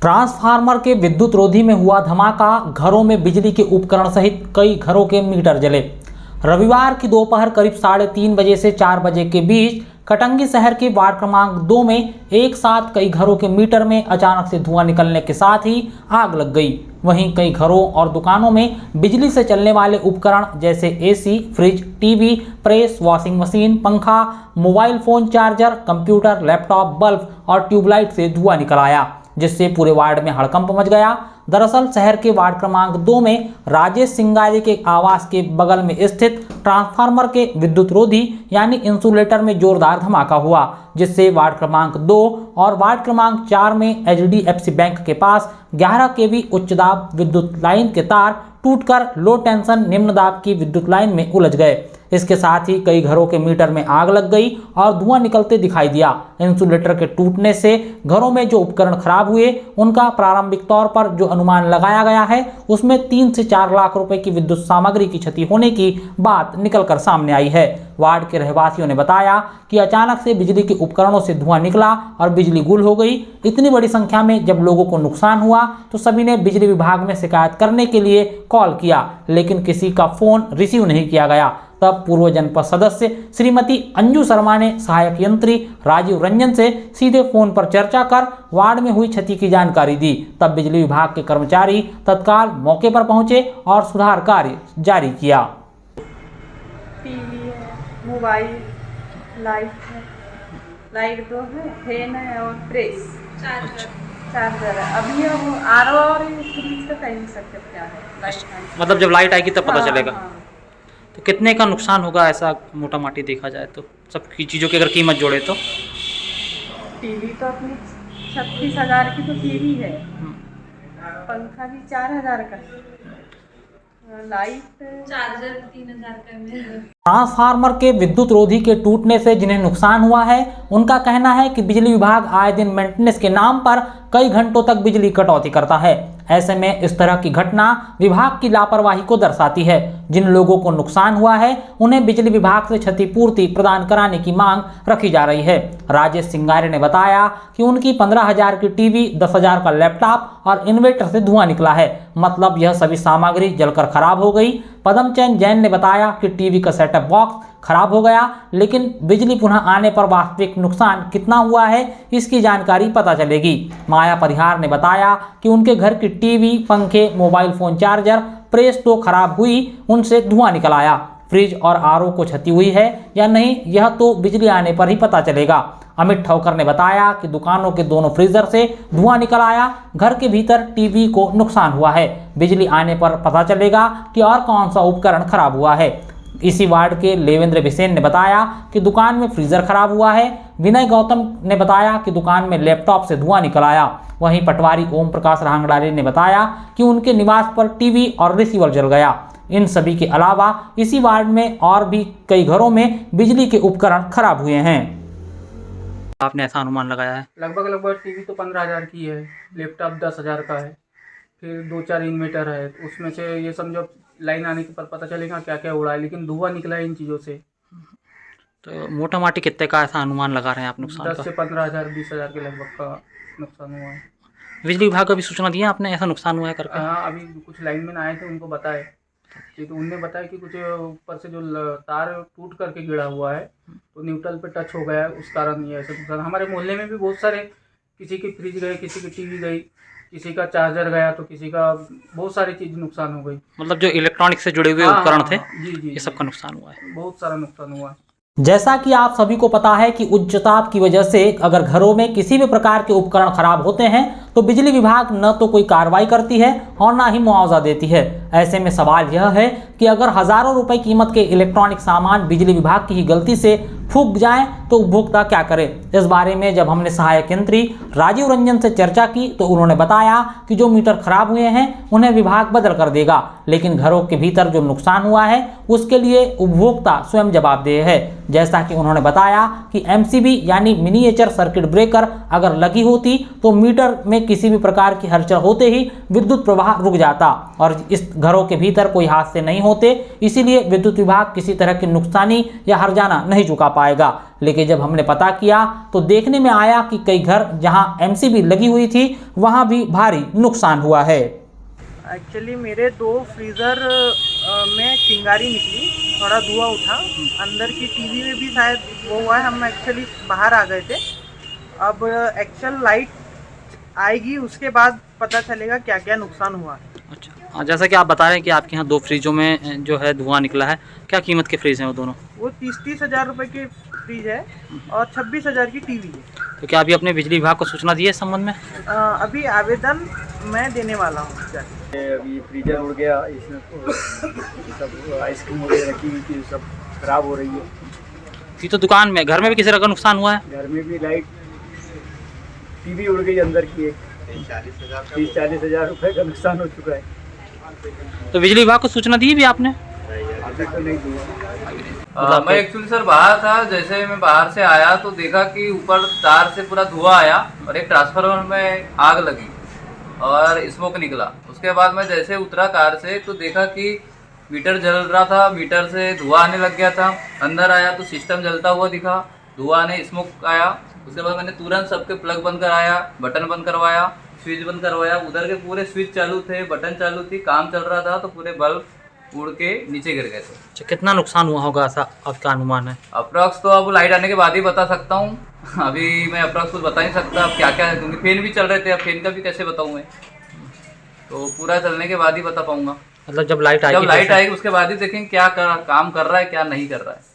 Transformer के विद्युत रोधी में हुआ धमाका, घरों में बिजली के उपकरण सहित कई घरों के मीटर जले। रविवार की दोपहर करीब 3:30 बजे से 4 बजे के बीच कटंगी शहर के वार्ड क्रमांक 2 में एक साथ कई घरों के मीटर में अचानक से धुआं निकलने के साथ ही आग लग गई। वहीं कई घरों और दुकानों में बिजली से चलने वाले उपकरण जैसे AC, fridge, TV, press, washing machine, पंखा, mobile phone charger, computer, laptop, bulb और ट्यूबलाइट से धुआं निकल आया, जिससे पूरे वार्ड में हड़कंप मच गया। दरअसल शहर के वार्ड क्रमांक 2 में राजेश सिंगारे के आवास के बगल में स्थित ट्रांसफार्मर के विद्युत रोधी यानी इंसुलेटर में जोरदार धमाका हुआ, जिससे वार्ड क्रमांक 2 और वार्ड क्रमांक 4 में HDFC बैंक के पास 11 kV उच्च दाब विद्युत लाइन के तार टूटकर लो टेंशन निम्न दाब की विद्युत लाइन में उलझ गए। इसके साथ ही कई घरों के मीटर में आग लग गई और धुआं निकलते दिखाई दिया। इंसुलेटर के टूटने से घरों में जो उपकरण खराब हुए उनका प्रारंभिक तौर पर जो अनुमान लगाया गया है उसमें 3 से 4 लाख रुपए की विद्युत सामग्री की क्षति होने की बात निकलकर सामने आई है। वार्ड के रहवासियों ने बताया कि अचानक से बिजली के उपकरणों से धुआं निकला और बिजली गुल हो गई। इतनी बड़ी संख्या में जब लोगों को नुकसान हुआ तो सभी ने बिजली विभाग में शिकायत करने के लिए कॉल किया, लेकिन किसी का फोन रिसीव नहीं किया गया। तब पूर्व जनपद सदस्य श्रीमती अंजू शर्मा ने सहायक यंत्री राजीव रंजन से सीधे फोन पर चर्चा कर वार्ड में हुई क्षति की जानकारी दी। तब बिजली विभाग के कर्मचारी तत्काल मौके पर पहुंचे और सुधार कार्य जारी किया। टीवी है, मोबाइल, लाइट 2 है, फैन है और प्रेस, चार्जर है। अभी वो आरओ और फ्रिज का कह नहीं सकते क्या है। मतलब जब लाइट आएगी तब पता चलेगा। हाँ। तो कितने का नुकसान होगा ऐसा मोटा माटी देखा जाए तो, सब की चीज़ों की अगर कीमत जोड़े तो? टीवी तो अपनी 36,000 की तो टीवी है, पंखा भी 4,000 का, लाइट चार्जर 3,000 का है। ट्रांसफार्मर के विद्युत रोधी के टूटने से जिन्हें नुकसान हुआ है उनका कहना है कि बिजली विभाग आए दिन मेंटेनेंस के नाम पर कई घंटों तक बिजली कटौती करता है। ऐसे में इस तरह की घटना विभाग की लापरवाही को दर्शाती है। जिन लोगों को नुकसान हुआ है उन्हें बिजली विभाग से क्षतिपूर्ति प्रदान कराने की मांग रखी जा रही है। राजेश सिंगारे ने बताया कि उनकी 15,000 की टीवी, 10,000 का लैपटॉप और इन्वर्टर से धुआं निकला है, मतलब यह सभी सामग्री जलकर खराब हो गई। पदमचंद जैन ने बताया कि टीवी का सेटअप बॉक्स खराब हो गया, लेकिन बिजली पुनः आने पर वास्तविक नुकसान कितना हुआ है इसकी जानकारी पता चलेगी। माया परिहार ने बताया कि उनके घर की टीवी, पंखे, मोबाइल फोन चार्जर, प्रेस तो खराब हुई, उनसे धुआं निकल आया। फ्रिज और आरओ को क्षति हुई है या नहीं यह तो बिजली आने पर ही पता चलेगा। अमित ठौकर ने बताया कि दुकानों के दोनों फ्रीजर से धुआं निकल आया, घर के भीतर टीवी को नुकसान हुआ है। बिजली आने पर पता चलेगा कि और कौन सा उपकरण खराब हुआ है। इसी वार्ड के लेवेंद्र बिसेन ने बताया कि दुकान में फ्रीजर खराब हुआ है। विनय गौतम ने बताया कि दुकान में लैपटॉप से धुआं निकल आया। वहीं पटवारी ओम प्रकाश रांगड़ारी ने बताया कि उनके निवास पर टीवी और रिसीवर जल गया। इन सभी के अलावा इसी वार्ड में और भी कई घरों में बिजली के उपकरण खराब हुए हैं। आपने ऐसा अनुमान लगाया है? लगभग टीवी तो 15,000 की है, लैपटॉप 10,000 का है, फिर 2-4 इन्वर्टर है। उसमें से ये समझो लाइन आने के पर पता चलेगा क्या क्या उड़ा है, लेकिन धुआं निकला है इन चीज़ों से। तो मोटा माटी कितने का ऐसा अनुमान लगा रहे हैं आप नुकसान 10 से 15,000, 20,000 के लगभग का नुकसान हुआ है। बिजली विभाग को भी सूचना दिया आपने ऐसा नुकसान हुआ है करके? हाँ, अभी कुछ लाइनमैन आए थे, उनको बताए तो उनने बताया कि कुछ ऊपर से जो तार टूट करके गिरा हुआ है तो न्यूट्रल पे टच हो गया है, उस कारण ये ऐसे नुकसान। हमारे मोहल्ले में भी बहुत सारे, किसी की फ्रिज गए, किसी की टीवी गई, किसी का चार्जर गया, तो किसी का बहुत सारी चीज़ नुकसान हो गई। मतलब जो इलेक्ट्रॉनिक से जुड़े हुए उपकरण थे जी, ये सब का नुकसान हुआ है। बहुत सारा नुकसान हुआ है। जैसा कि आप सभी को पता है कि उच्च ताप की वजह से अगर घरों में किसी भी प्रकार के उपकरण खराब होते हैं तो बिजली विभाग न तो कोई कार्रवाई करती है और ना ही मुआवजा देती है। ऐसे में सवाल यह है कि अगर हजारों रुपए कीमत के इलेक्ट्रॉनिक सामान बिजली विभाग की ही गलती से फूंक जाएं तो उपभोक्ता क्या करे। इस बारे में जब हमने सहायक यंत्री राजीव रंजन से चर्चा की तो उन्होंने बताया कि जो मीटर खराब हुए हैं उन्हें विभाग बदल कर देगा, लेकिन घरों के भीतर जो नुकसान हुआ है उसके लिए उपभोक्ता स्वयं जवाबदेह है। जैसा कि उन्होंने बताया कि MCB यानी मिनिएचर सर्किट ब्रेकर अगर लगी होती तो मीटर में किसी भी प्रकार की हलचल होते ही विद्युत प्रवाह रुक जाता और इस घरों के भीतर कोई हादसे नहीं होते, इसीलिए विद्युत विभाग किसी तरह की नुकसानी या हर्जाना नहीं चुका पाएगा। लेकिन जब हमने पता किया तो देखने में आया कि कई घर जहां एमसीबी लगी हुई थी वहां भी भारी नुकसान हुआ है। एक्चुअली मेरे 2 फ्रीज़र में चिंगारी निकली, थोड़ा धुआं उठा, अंदर की टीवी में भी शायद वो हुआ है। हम एक्चुअली बाहर आ गए थे। अब एक्चुअल लाइट आएगी उसके बाद पता चलेगा क्या क्या नुकसान हुआ है। अच्छा, जैसा कि आप बता रहे हैं कि आपके यहाँ 2 फ्रिजों में जो है धुआं निकला है, क्या कीमत के फ्रिज हैं वो दोनों? वो 30-30 हज़ार रुपये की फ्रिज है और 26 हज़ार की टीवी है। तो क्या अभी अपने बिजली विभाग को सूचना दी है इस संबंध में? अभी आवेदन मैं देने वाला हूँ। अभी फ्रीजर उड़ गया, इसमें सब आइसक्रीम वगैरह रखी हुई थी, सब खराब हो रही है। ये तो दुकान में, घर में भी किसी तरह का नुकसान हुआ है? घर में भी लाइट, टीवी उड़ गई अंदर की, 30-40 हज़ार रुपये का नुकसान हो चुका है। तो बिजली विभाग को सूचना दी भी आपने? अभी तो नहीं दिया। मैं एक्चुअली सर बाहर था, जैसे मैं बाहर से आया तो देखा कि ऊपर तार से पूरा धुआं आया और एक ट्रांसफार्मर में आग लगी और स्मोक निकला। उसके बाद मैं जैसे उतरा कार से तो देखा कि मीटर जल रहा था, मीटर से धुआं आने लग गया था। अंदर आया तो सिस्टम जलता हुआ दिखा, धुआं आने, स्मोक आया। उसके बाद मैंने तुरंत सबके प्लग बंद कराया, बटन बंद करवाया, स्विच बंद करवाया। उधर के पूरे स्विच चालू थे, बटन चालू थी, काम चल रहा था, तो पूरे बल्ब उड़ के नीचे गिर गए थे। अच्छा, कितना नुकसान हुआ होगा ऐसा आपका अनुमान है? अप्रॉक्स तो अब लाइट आने के बाद ही बता सकता हूँ। अभी मैं अप्रॉक्स कुछ बता नहीं सकता अब क्या क्या है, क्योंकि फैन भी चल रहे थे। अब फैन का भी कैसे बताऊँ मैं, तो पूरा चलने के बाद ही बता पाऊंगा। मतलब जब लाइट आएगी उसके बाद ही देखेंगे क्या काम कर रहा है, क्या नहीं कर रहा है।